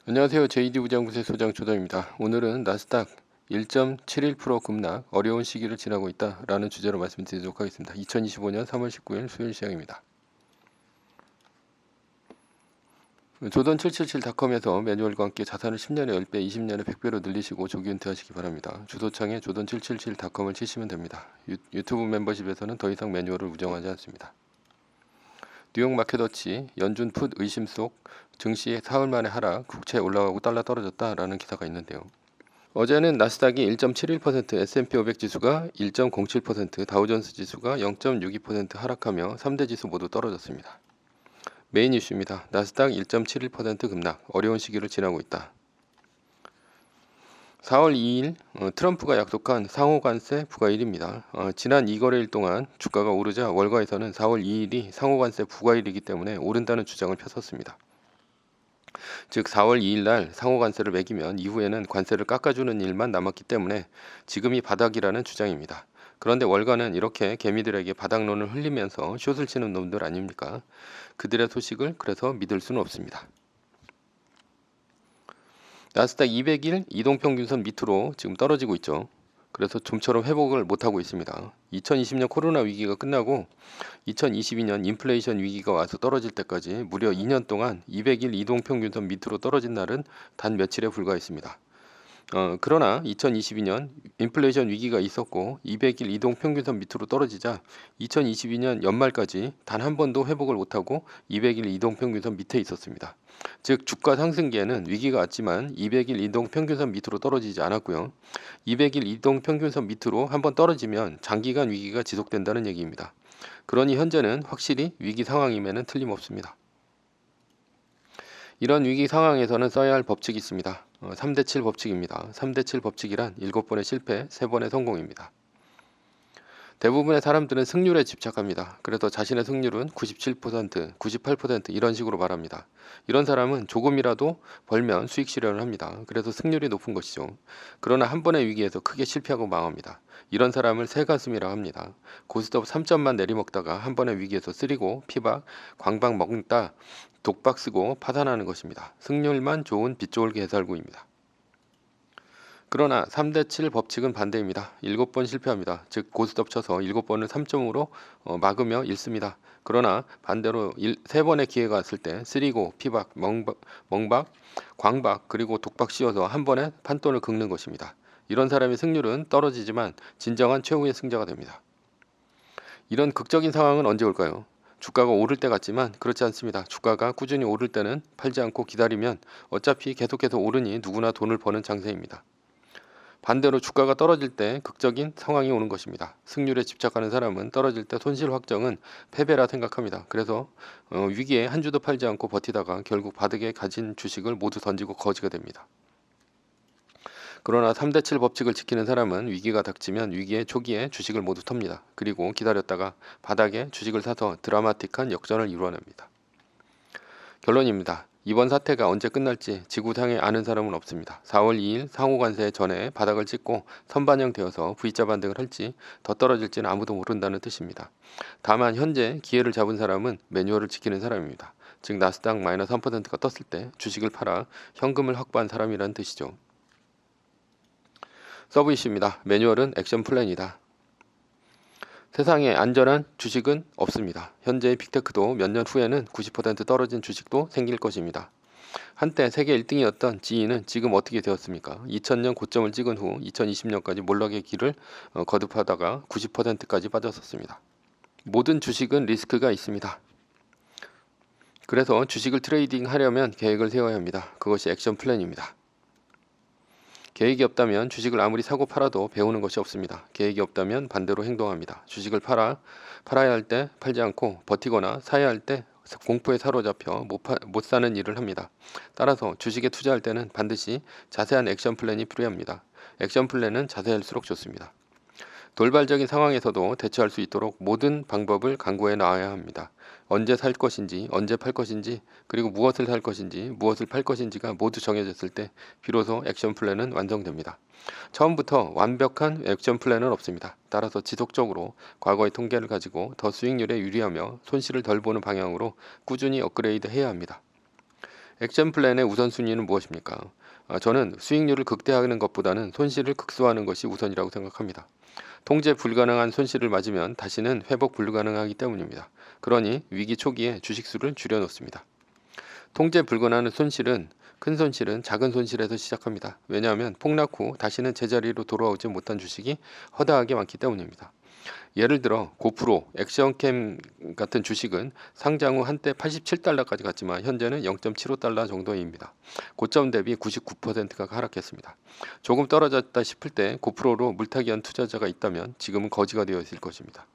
안녕하세요. JD 부장구세 소장 조정입니다. 오늘은 나스닥 1.71% 급락, 어려운 시기를 지나고 있다라는 주제로 말씀드리도록 하겠습니다. 2025년 3월 19일 수요일 시장입니다. 조던777닷컴에서 매뉴얼과 함께 자산을 10년에 10배, 20년에 100배로 늘리시고 조기 은퇴하시기 바랍니다. 주소창에 조던777닷컴을 치시면 됩니다. 유튜브 멤버십에서는 더 이상 매뉴얼을 운영하지 않습니다. 뉴욕 마켓워치 연준 풋 의심 속 증시 사흘 만에 하락, 국채 올라가고 달러 떨어졌다라는 기사가 있는데요. 어제는 나스닥이 1.71%, S&P 500 지수가 1.07%, 다우존스 지수가 0.62% 하락하며 3대 지수 모두 떨어졌습니다. 메인 이슈입니다. 나스닥 1.71% 급락, 어려운 시기를 지나고 있다. 4월 2일 트럼프가 약속한 상호관세 부과일입니다. 지난 2거래일 동안 주가가 오르자 월가에서는 4월 2일이 상호관세 부과일이기 때문에 오른다는 주장을 폈었습니다. 즉 4월 2일 날 상호관세를 매기면 이후에는 관세를 깎아주는 일만 남았기 때문에 지금이 바닥이라는 주장입니다. 그런데 월가는 이렇게 개미들에게 바닥론을 흘리면서 숏을 치는 놈들 아닙니까? 그들의 소식을 그래서 믿을 수는 없습니다. 나스닥 200일 이동평균선 밑으로 지금 떨어지고 있죠. 그래서 좀처럼 회복을 못하고 있습니다. 2020년 코로나 위기가 끝나고 2022년 인플레이션 위기가 와서 떨어질 때까지 무려 2년 동안 200일 이동평균선 밑으로 떨어진 날은 단 며칠에 불과했습니다. 그러나 2022년 인플레이션 위기가 있었고 200일 이동평균선 밑으로 떨어지자 2022년 연말까지 단 한 번도 회복을 못하고 200일 이동평균선 밑에 있었습니다. 즉 주가 상승기에는 위기가 왔지만 200일 이동평균선 밑으로 떨어지지 않았고요. 200일 이동평균선 밑으로 한번 떨어지면 장기간 위기가 지속된다는 얘기입니다. 그러니 현재는 확실히 위기 상황임에는 틀림없습니다. 이런 위기 상황에서는 써야 할 법칙이 있습니다. 3대7 법칙입니다. 3대7 법칙이란 7번의 실패, 3번의 성공입니다. 대부분의 사람들은 승률에 집착합니다. 그래서 자신의 승률은 97%, 98% 이런 식으로 말합니다. 이런 사람은 조금이라도 벌면 수익 실현을 합니다. 그래서 승률이 높은 것이죠. 그러나 한 번의 위기에서 크게 실패하고 망합니다. 이런 사람을 새가슴이라고 합니다. 고스톱 3점만 내리먹다가 한 번의 위기에서 쓰리고 피박, 광박 먹다 독박 쓰고 파산하는 것입니다. 승률만 좋은 빚좋을 개살구입니다. 그러나 3대7 법칙은 반대입니다. 7번 실패합니다. 즉 고스톱 쳐서 7번을 3점으로 막으며 잃습니다. 그러나 반대로 3번의 기회가 왔을 때 쓰리고 피박, 멍박, 광박 그리고 독박 씌워서 한 번에 판돈을 긁는 것입니다. 이런 사람의 승률은 떨어지지만 진정한 최후의 승자가 됩니다. 이런 극적인 상황은 언제 올까요? 주가가 오를 때 같지만 그렇지 않습니다. 주가가 꾸준히 오를 때는 팔지 않고 기다리면 어차피 계속해서 오르니 누구나 돈을 버는 장세입니다. 반대로 주가가 떨어질 때 극적인 상황이 오는 것입니다. 승률에 집착하는 사람은 떨어질 때 손실 확정은 패배라 생각합니다. 그래서 위기에 한 주도 팔지 않고 버티다가 결국 바닥에 가진 주식을 모두 던지고 거지가 됩니다. 그러나 3대7 법칙을 지키는 사람은 위기가 닥치면 위기의 초기에 주식을 모두 텁니다. 그리고 기다렸다가 바닥에 주식을 사서 드라마틱한 역전을 이루어냅니다. 결론입니다. 이번 사태가 언제 끝날지 지구상에 아는 사람은 없습니다. 4월 2일 상호관세 전에 바닥을 찍고 선반영되어서 V자 반등을 할지 더 떨어질지는 아무도 모른다는 뜻입니다. 다만 현재 기회를 잡은 사람은 매뉴얼을 지키는 사람입니다. 즉 나스닥 마이너스 3%가 떴을 때 주식을 팔아 현금을 확보한 사람이라는 뜻이죠. 서브 이슈입니다. 매뉴얼은 액션 플랜이다. 세상에 안전한 주식은 없습니다. 현재의 빅테크도 몇 년 후에는 90% 떨어진 주식도 생길 것입니다. 한때 세계 1등이었던 GE는 지금 어떻게 되었습니까? 2000년 고점을 찍은 후 2020년까지 몰락의 길을 거듭하다가 90%까지 빠졌었습니다. 모든 주식은 리스크가 있습니다. 그래서 주식을 트레이딩 하려면 계획을 세워야 합니다. 그것이 액션 플랜입니다. 계획이 없다면 주식을 아무리 사고 팔아도 배우는 것이 없습니다. 계획이 없다면 반대로 행동합니다. 주식을 팔아야 할 때 팔지 않고 버티거나 사야 할 때 공포에 사로잡혀 못 사는 일을 합니다. 따라서 주식에 투자할 때는 반드시 자세한 액션 플랜이 필요합니다. 액션 플랜은 자세할수록 좋습니다. 돌발적인 상황에서도 대처할 수 있도록 모든 방법을 강구해 나와야 합니다. 언제 살 것인지, 언제 팔 것인지, 그리고 무엇을 살 것인지, 무엇을 팔 것인지가 모두 정해졌을 때 비로소 액션 플랜은 완성됩니다. 처음부터 완벽한 액션 플랜은 없습니다. 따라서 지속적으로 과거의 통계를 가지고 더 수익률에 유리하며 손실을 덜 보는 방향으로 꾸준히 업그레이드 해야 합니다. 액션 플랜의 우선순위는 무엇입니까? 저는 수익률을 극대화하는 것보다는 손실을 극소화하는 것이 우선이라고 생각합니다. 통제 불가능한 손실을 맞으면 다시는 회복 불가능하기 때문입니다. 그러니 위기 초기에 주식수를 줄여놓습니다. 통제 불가능한 손실은 큰 손실은 작은 손실에서 시작합니다. 왜냐하면 폭락 후 다시는 제자리로 돌아오지 못한 주식이 허다하게 많기 때문입니다. 예를 들어 고프로, 액션캠 같은 주식은 상장 후 한때 87달러까지 갔지만 현재는 0.75달러 정도입니다. 고점 대비 99%가 하락했습니다. 조금 떨어졌다 싶을 때 고프로로 물타기한 투자자가 있다면 지금은 거지가 되어 있을 것입니다.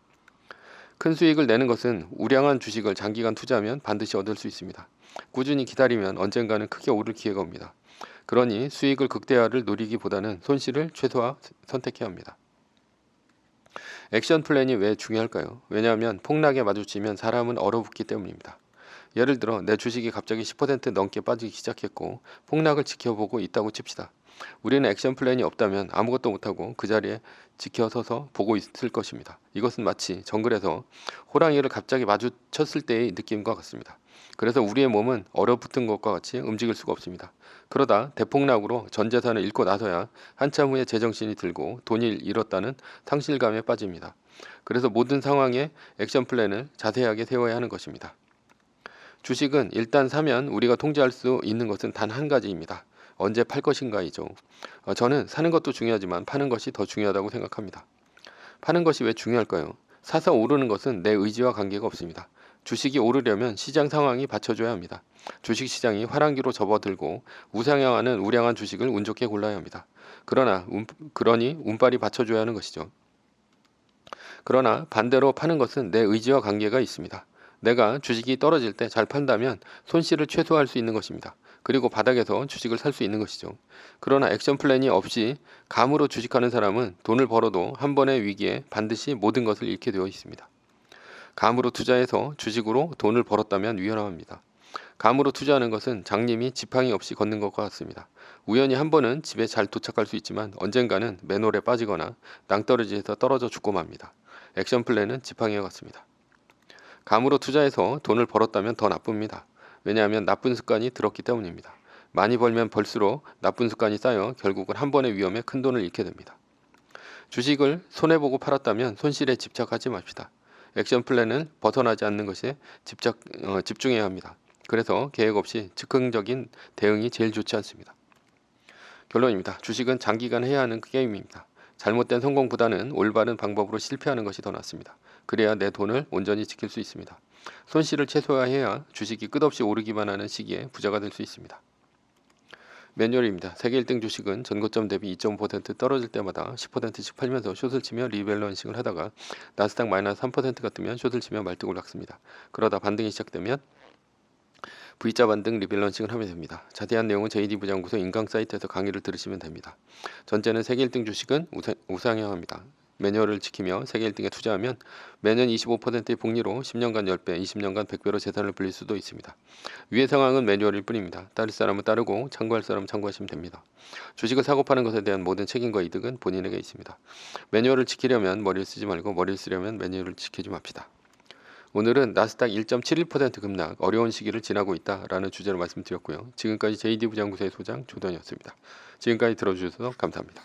큰 수익을 내는 것은 우량한 주식을 장기간 투자하면 반드시 얻을 수 있습니다. 꾸준히 기다리면 언젠가는 크게 오를 기회가 옵니다. 그러니 수익을 극대화를 노리기보다는 손실을 최소화 선택해야 합니다. 액션 플랜이 왜 중요할까요? 왜냐하면 폭락에 마주치면 사람은 얼어붙기 때문입니다. 예를 들어 내 주식이 갑자기 10% 넘게 빠지기 시작했고 폭락을 지켜보고 있다고 칩시다. 우리는 액션 플랜이 없다면 아무것도 못하고 그 자리에 지켜서서 보고 있을 것입니다. 이것은 마치 정글에서 호랑이를 갑자기 마주쳤을 때의 느낌과 같습니다. 그래서 우리의 몸은 얼어붙은 것과 같이 움직일 수가 없습니다. 그러다 대폭락으로 전 재산을 잃고 나서야 한참 후에 제정신이 들고 돈을 잃었다는 상실감에 빠집니다. 그래서 모든 상황에 액션 플랜을 자세하게 세워야 하는 것입니다. 주식은 일단 사면 우리가 통제할 수 있는 것은 단 한 가지입니다. 언제 팔 것인가이죠. 저는 사는 것도 중요하지만 파는 것이 더 중요하다고 생각합니다. 파는 것이 왜 중요할까요? 사서 오르는 것은 내 의지와 관계가 없습니다. 주식이 오르려면 시장 상황이 받쳐줘야 합니다. 주식시장이 화랑기로 접어들고 우상향하는 우량한 주식을 운 좋게 골라야 합니다. 그러니 운빨이 받쳐줘야 하는 것이죠. 그러나 반대로 파는 것은 내 의지와 관계가 있습니다. 내가 주식이 떨어질 때 잘 판다면 손실을 최소화할 수 있는 것입니다. 그리고 바닥에서 주식을 살 수 있는 것이죠. 그러나 액션 플랜이 없이 감으로 주식하는 사람은 돈을 벌어도 한 번의 위기에 반드시 모든 것을 잃게 되어 있습니다. 감으로 투자해서 주식으로 돈을 벌었다면 위험합니다. 감으로 투자하는 것은 장님이 지팡이 없이 걷는 것과 같습니다. 우연히 한 번은 집에 잘 도착할 수 있지만 언젠가는 맨홀에 빠지거나 낭떠러지에서 떨어져 죽고 맙니다. 액션 플랜은 지팡이와 같습니다. 감으로 투자해서 돈을 벌었다면 더 나쁩니다. 왜냐하면 나쁜 습관이 들었기 때문입니다. 많이 벌면 벌수록 나쁜 습관이 쌓여 결국은 한 번의 위험에 큰 돈을 잃게 됩니다. 주식을 손해보고 팔았다면 손실에 집착하지 맙시다. 액션 플랜은 벗어나지 않는 것에 집중해야 합니다. 그래서 계획 없이 즉흥적인 대응이 제일 좋지 않습니다. 결론입니다. 주식은 장기간 해야 하는 게임입니다. 잘못된 성공보다는 올바른 방법으로 실패하는 것이 더 낫습니다. 그래야 내 돈을 온전히 지킬 수 있습니다. 손실을 최소화해야 주식이 끝없이 오르기만 하는 시기에 부자가 될 수 있습니다. 매뉴얼입니다. 세계 1등 주식은 전고점 대비 2.5% 떨어질 때마다 10%씩 팔면서 숏을 치며 리밸런싱을 하다가 나스닥 마이너스 3%가 뜨면 숏을 치며 말뚝을 낚습니다. 그러다 반등이 시작되면 V자 반등 리밸런싱을 하면 됩니다. 자세한 내용은 JD 부장구소 인강 사이트에서 강의를 들으시면 됩니다. 전제는 세계 1등 주식은 우상향합니다. 매뉴얼을 지키며 세계 1등에 투자하면 매년 25%의 복리로 10년간 10배, 20년간 100배로 재산을 불릴 수도 있습니다. 위의 상황은 매뉴얼일 뿐입니다. 따를 사람은 따르고 참고할 사람은 참고하시면 됩니다. 주식을 사고 파는 것에 대한 모든 책임과 이득은 본인에게 있습니다. 매뉴얼을 지키려면 머리를 쓰지 말고 머리를 쓰려면 매뉴얼을 지키지 맙시다. 오늘은 나스닥 1.71% 급락, 어려운 시기를 지나고 있다라는 주제로 말씀드렸고요. 지금까지 JD 부장구소의 소장 조던이었습니다. 지금까지 들어주셔서 감사합니다.